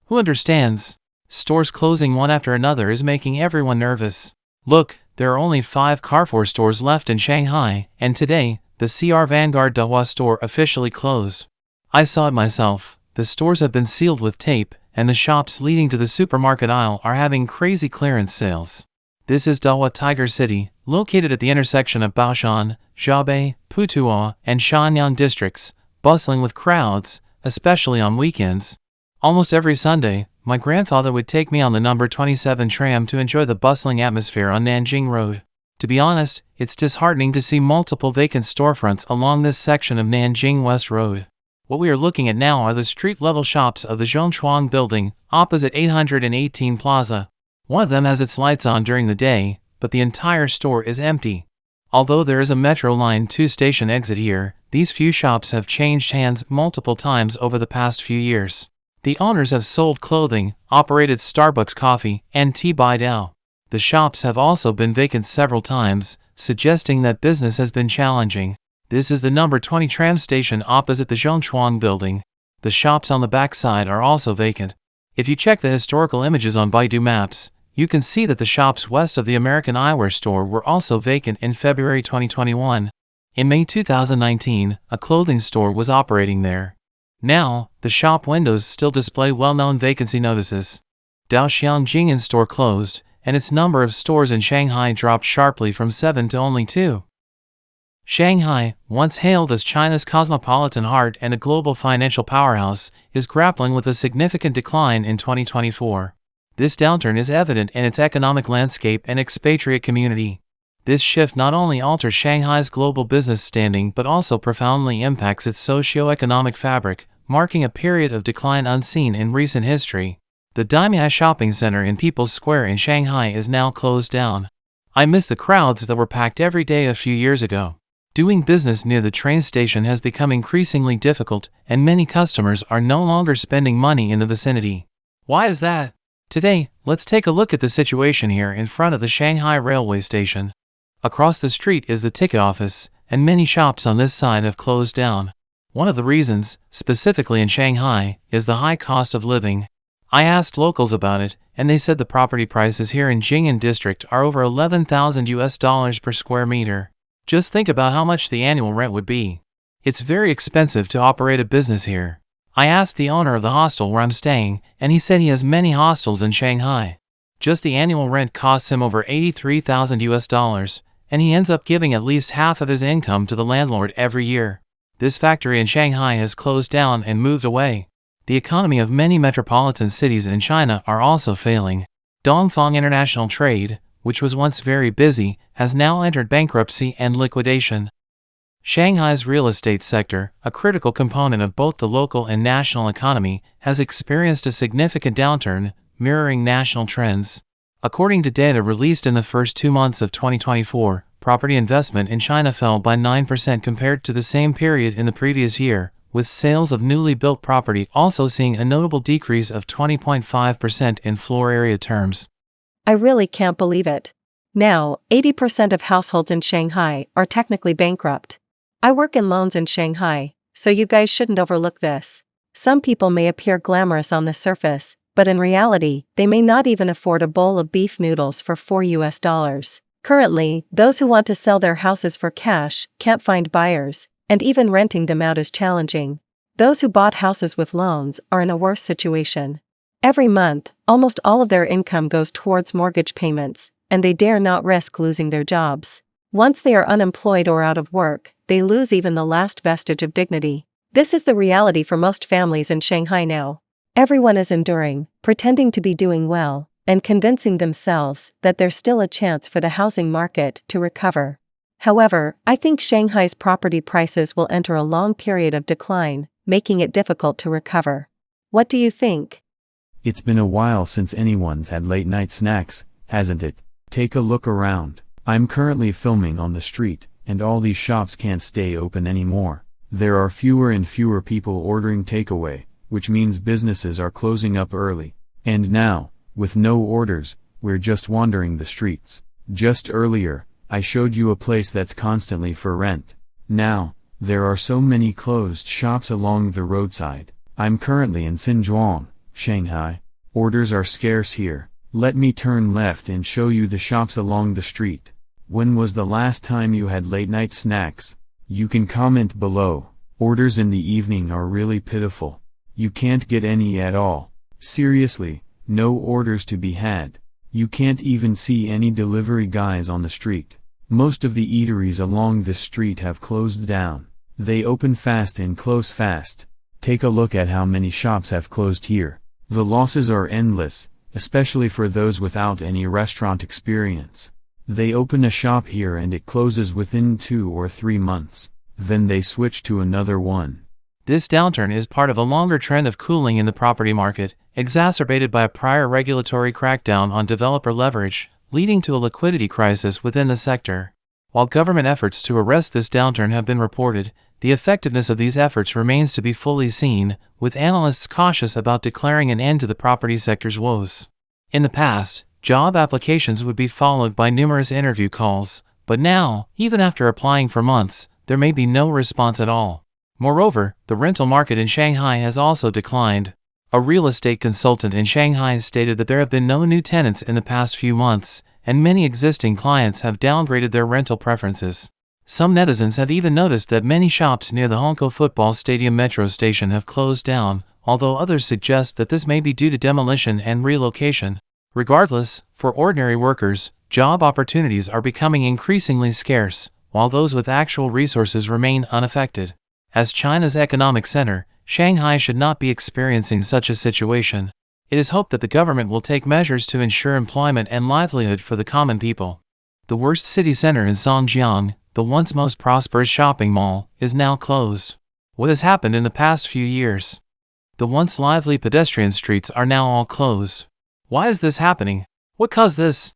Who understands? Stores closing one after another is making everyone nervous. Look, there are only 5 Carrefour stores left in Shanghai, and today, the CR Vanguard Dahua store officially closed. I saw it myself. The stores have been sealed with tape, and the shops leading to the supermarket aisle are having crazy clearance sales. This is Dahua Tiger City, located at the intersection of Baoshan, Xiaobei, Putuo, and Shanyang districts, bustling with crowds, especially on weekends. Almost every Sunday, my grandfather would take me on the number 27 tram to enjoy the bustling atmosphere on Nanjing Road. To be honest, it's disheartening to see multiple vacant storefronts along this section of Nanjing West Road. What we are looking at now are the street-level shops of the Zhongchuang building, opposite 818 Plaza. One of them has its lights on during the day, but the entire store is empty. Although there is a Metro Line 2 station exit here, these few shops have changed hands multiple times over the past few years. The owners have sold clothing, operated Starbucks coffee, and tea by Dao. The shops have also been vacant several times, suggesting that business has been challenging. This is the number 20 tram station opposite the Zhongchuang building. The shops on the backside are also vacant. If you check the historical images on Baidu Maps, you can see that the shops west of the American Eyewear store were also vacant in February 2021. In May 2019, a clothing store was operating there. Now, the shop windows still display well-known vacancy notices. Daoxiang Jing'an store closed, and its number of stores in Shanghai dropped sharply from 7 to only 2. Shanghai, once hailed as China's cosmopolitan heart and a global financial powerhouse, is grappling with a significant decline in 2024. This downturn is evident in its economic landscape and expatriate community. This shift not only alters Shanghai's global business standing but also profoundly impacts its socio-economic fabric, marking a period of decline unseen in recent history. The Daimai Shopping Center in People's Square in Shanghai is now closed down. I miss the crowds that were packed every day a few years ago. Doing business near the train station has become increasingly difficult, and many customers are no longer spending money in the vicinity. Why is that? Today, let's take a look at the situation here in front of the Shanghai railway station. Across the street is the ticket office, and many shops on this side have closed down. One of the reasons, specifically in Shanghai, is the high cost of living. I asked locals about it, and they said the property prices here in Jing'an district are over $11,000 per square meter. Just think about how much the annual rent would be. It's very expensive to operate a business here. I asked the owner of the hostel where I'm staying, and he said he has many hostels in Shanghai. Just the annual rent costs him over $83,000, and he ends up giving at least half of his income to the landlord every year. This factory in Shanghai has closed down and moved away. The economy of many metropolitan cities in China are also failing. Dongfang International Trade, which was once very busy, has now entered bankruptcy and liquidation. Shanghai's real estate sector, a critical component of both the local and national economy, has experienced a significant downturn, mirroring national trends. According to data released in the first 2 months of 2024, property investment in China fell by 9% compared to the same period in the previous year, with sales of newly built property also seeing a notable decrease of 20.5% in floor area terms. I really can't believe it. Now, 80% of households in Shanghai are technically bankrupt. I work in loans in Shanghai, so you guys shouldn't overlook this. Some people may appear glamorous on the surface, but in reality, they may not even afford a bowl of beef noodles for $4. Currently, those who want to sell their houses for cash can't find buyers, and even renting them out is challenging. Those who bought houses with loans are in a worse situation. Every month, almost all of their income goes towards mortgage payments, and they dare not risk losing their jobs. Once they are unemployed or out of work, they lose even the last vestige of dignity. This is the reality for most families in Shanghai now. Everyone is enduring, pretending to be doing well, and convincing themselves that there's still a chance for the housing market to recover. However, I think Shanghai's property prices will enter a long period of decline, making it difficult to recover. What do you think? It's been a while since anyone's had late-night snacks, hasn't it? Take a look around. I'm currently filming on the street, and all these shops can't stay open anymore. There are fewer and fewer people ordering takeaway, which means businesses are closing up early. And now, with no orders, we're just wandering the streets. Just earlier, I showed you a place that's constantly for rent. Now, there are so many closed shops along the roadside. I'm currently in Xinzhuang, Shanghai. Orders are scarce here. Let me turn left and show you the shops along the street. When was the last time you had late-night snacks? You can comment below. Orders in the evening are really pitiful. You can't get any at all. Seriously, no orders to be had. You can't even see any delivery guys on the street. Most of the eateries along this street have closed down. They open fast and close fast. Take a look at how many shops have closed here. The losses are endless, especially for those without any restaurant experience. They open a shop here and it closes within 2 or 3 months. Then they switch to another one. This downturn is part of a longer trend of cooling in the property market, exacerbated by a prior regulatory crackdown on developer leverage, leading to a liquidity crisis within the sector. While government efforts to arrest this downturn have been reported, the effectiveness of these efforts remains to be fully seen, with analysts cautious about declaring an end to the property sector's woes. In the past, job applications would be followed by numerous interview calls, but now, even after applying for months, there may be no response at all. Moreover, the rental market in Shanghai has also declined. A real estate consultant in Shanghai stated that there have been no new tenants in the past few months, and many existing clients have downgraded their rental preferences. Some netizens have even noticed that many shops near the Hongkou Football Stadium metro station have closed down, although others suggest that this may be due to demolition and relocation. Regardless, for ordinary workers, job opportunities are becoming increasingly scarce, while those with actual resources remain unaffected. As China's economic center, Shanghai should not be experiencing such a situation. It is hoped that the government will take measures to ensure employment and livelihood for the common people. The worst city center in Songjiang, the once most prosperous shopping mall, is now closed. What has happened in the past few years? The once lively pedestrian streets are now all closed. Why is this happening? What caused this?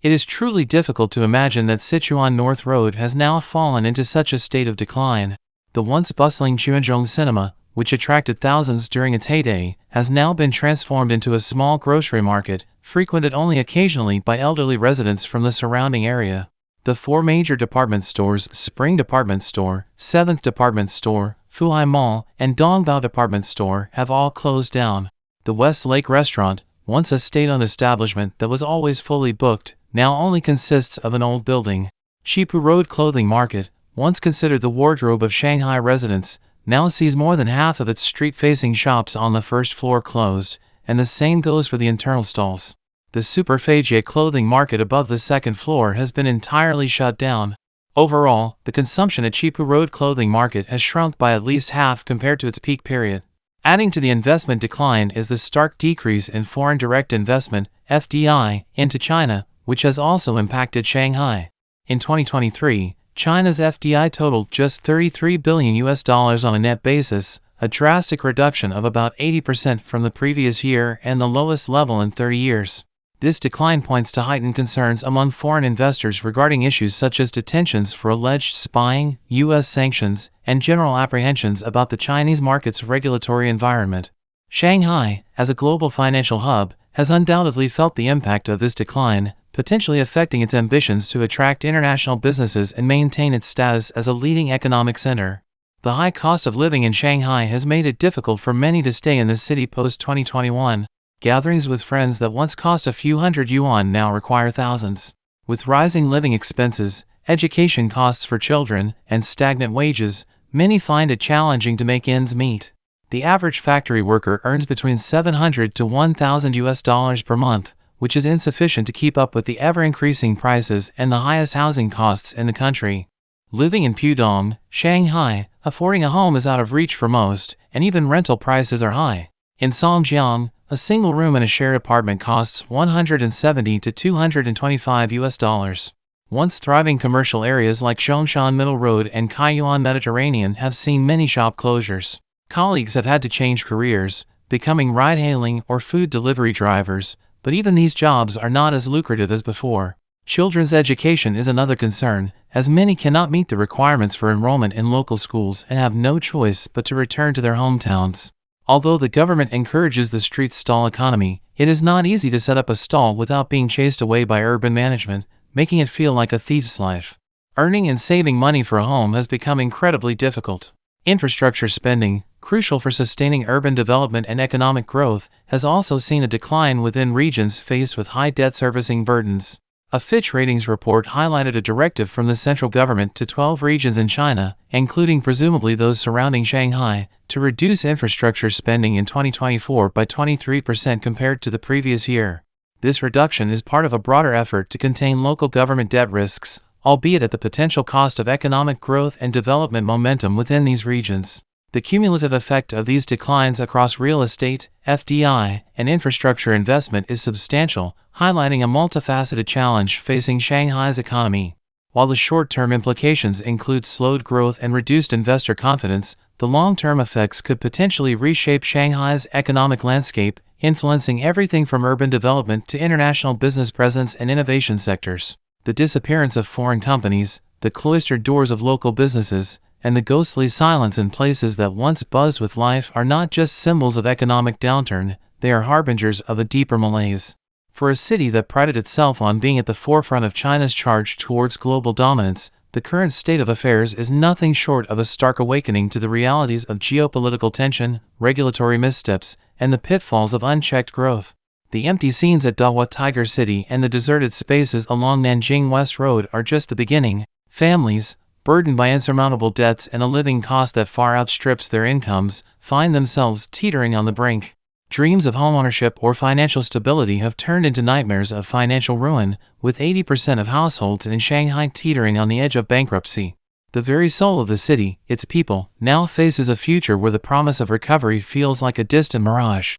It is truly difficult to imagine that Sichuan North Road has now fallen into such a state of decline. The once bustling Chuanzhong Cinema, which attracted thousands during its heyday, has now been transformed into a small grocery market, frequented only occasionally by elderly residents from the surrounding area. The 4 major department stores, Spring Department Store, 7th Department Store, Fuhai Mall, and Dongbao Department Store have all closed down. The West Lake Restaurant, once a state-owned establishment that was always fully booked, now only consists of an old building. Chipu Road Clothing Market, once considered the wardrobe of Shanghai residents, now sees more than half of its street-facing shops on the first floor closed, and the same goes for the internal stalls. The Superfagia clothing market above the second floor has been entirely shut down. Overall, the consumption at Chipu Road Clothing Market has shrunk by at least half compared to its peak period. Adding to the investment decline is the stark decrease in foreign direct investment, FDI, into China, which has also impacted Shanghai. In 2023, China's FDI totaled just $33 billion on a net basis, a drastic reduction of about 80% from the previous year and the lowest level in 30 years. This decline points to heightened concerns among foreign investors regarding issues such as detentions for alleged spying, U.S. sanctions, and general apprehensions about the Chinese market's regulatory environment. Shanghai, as a global financial hub, has undoubtedly felt the impact of this decline, potentially affecting its ambitions to attract international businesses and maintain its status as a leading economic center. The high cost of living in Shanghai has made it difficult for many to stay in the city post-2021. Gatherings with friends that once cost a few hundred yuan now require thousands. With rising living expenses, education costs for children, and stagnant wages, many find it challenging to make ends meet. The average factory worker earns between $700 to $1,000 per month, which is insufficient to keep up with the ever-increasing prices and the highest housing costs in the country. Living in Pudong, Shanghai, affording a home is out of reach for most, and even rental prices are high. In Songjiang, a single room in a shared apartment costs $170 to $225. Once thriving commercial areas like Zhongshan Middle Road and Kaiyuan Mediterranean have seen many shop closures. Colleagues have had to change careers, becoming ride-hailing or food delivery drivers, but even these jobs are not as lucrative as before. Children's education is another concern, as many cannot meet the requirements for enrollment in local schools and have no choice but to return to their hometowns. Although the government encourages the street stall economy, it is not easy to set up a stall without being chased away by urban management, making it feel like a thief's life. Earning and saving money for a home has become incredibly difficult. Infrastructure spending, crucial for sustaining urban development and economic growth, has also seen a decline within regions faced with high debt servicing burdens. A Fitch Ratings report highlighted a directive from the central government to 12 regions in China, including presumably those surrounding Shanghai, to reduce infrastructure spending in 2024 by 23% compared to the previous year. This reduction is part of a broader effort to contain local government debt risks, albeit at the potential cost of economic growth and development momentum within these regions. The cumulative effect of these declines across real estate, FDI, and infrastructure investment is substantial, highlighting a multifaceted challenge facing Shanghai's economy. While the short-term implications include slowed growth and reduced investor confidence, the long-term effects could potentially reshape Shanghai's economic landscape, influencing everything from urban development to international business presence and innovation sectors. The disappearance of foreign companies, the cloistered doors of local businesses, and the ghostly silence in places that once buzzed with life are not just symbols of economic downturn, they are harbingers of a deeper malaise. For a city that prided itself on being at the forefront of China's charge towards global dominance, the current state of affairs is nothing short of a stark awakening to the realities of geopolitical tension, regulatory missteps, and the pitfalls of unchecked growth. The empty scenes at Dahua Tiger City and the deserted spaces along Nanjing West Road are just the beginning. Families, burdened by insurmountable debts and a living cost that far outstrips their incomes, find themselves teetering on the brink. Dreams of homeownership or financial stability have turned into nightmares of financial ruin, with 80% of households in Shanghai teetering on the edge of bankruptcy. The very soul of the city, its people, now faces a future where the promise of recovery feels like a distant mirage.